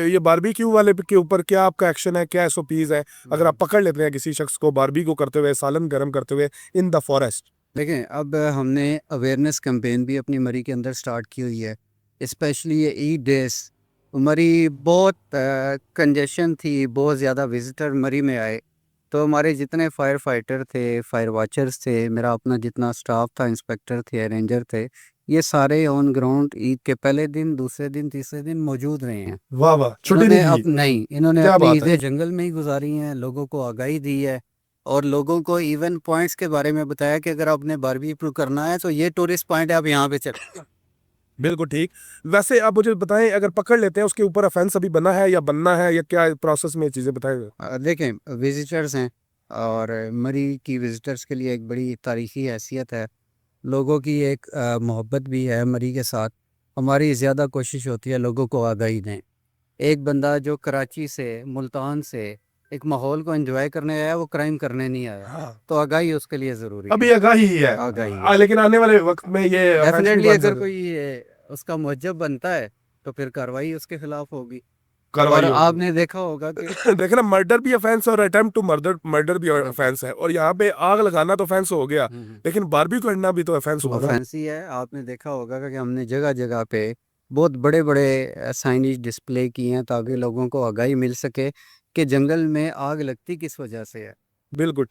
ये बारबेक्यू वाले के ऊपर क्या आपका एक्शन है, क्या एसओपीज है अगर आप पकड़ लेते हैं किसी शख्स को बारबेक्यू करते हुए, सालन गर्म करते हुए इन द फॉरेस्ट? देखें, अब हमने अवेयरनेस कैंपेन भी अपनी मरी के अंदर स्टार्ट की हुई है। स्पेशली ये ईद डेज, मरी बहुत कंजेशन थी, बहुत ज़्यादा विजिटर मरी में आए। तो हमारे जितने फायर फाइटर थे, फायर वॉचर्स थे, मेरा अपना जितना स्टाफ था, इंस्पेक्टर थे, रेंजर थे, ये सारे ऑन ग्राउंड ईद के पहले दिन, दूसरे दिन, तीसरे दिन मौजूद रहे हैं। वाह वाह, छुट्टी इन्होंने नहीं की। इन्होंने क्या अपनी बात है। ईदें जंगल में ही गुजारी हैं, लोगों को आगाही दी है और लोगों को इवन पॉइंट्स के बारे में बताया कि अगर आपने बारबेक्यू करना है तो ये टूरिस्ट पॉइंट है, आप यहाँ पे चले। बिल्कुल ठीक। वैसे आप मुझे बताएं, अगर पकड़ लेते हैं उसके ऊपर ऑफेंस अभी बना है या बनना है या क्या प्रोसेस में, चीजें बताएं। देखें, विजिटर्स हैं और मरी की विजिटर्स के लिए एक बड़ी तारीखी हैसियत है। लोगों की एक मोहब्बत भी है मरी के साथ। हमारी ज़्यादा कोशिश होती है लोगों को आगाही दें। एक बंदा जो कराची से, मुल्तान से एक माहौल को एंजॉय करने आया, वो क्राइम करने नहीं आया। हाँ, तो आगाही उसके लिए ज़रूरी है। अभी आगाही ही है। आगाही है। लेकिन आने वाले वक्त में ये ऑफेंस भी डेफिनेटली बन अगर सकता है, कोई उसका मुअज्जब बनता है तो फिर कार्रवाई उसके खिलाफ होगी। और कार्रवाई होगी। आपने देखा होगा कि देखे ना, मर्डर भी ऑफेंस और अटेम्प्ट टू मर्डर मर्डर भी ऑफेंस है, और यहाँ पे आग लगाना तो ऑफेंस हो गया, लेकिन बारबी करना भी तो ऑफेंस हुआ ना। ऑफेंसी है। आपने देखा होगा कि हमने जगह जगह पे बहुत बड़े बड़े साइनेज डिस्प्ले किए हैं ताकि लोगों को आगाही मिल सके कि जंगल में आग लगती किस वजह से है। बिल्कुल।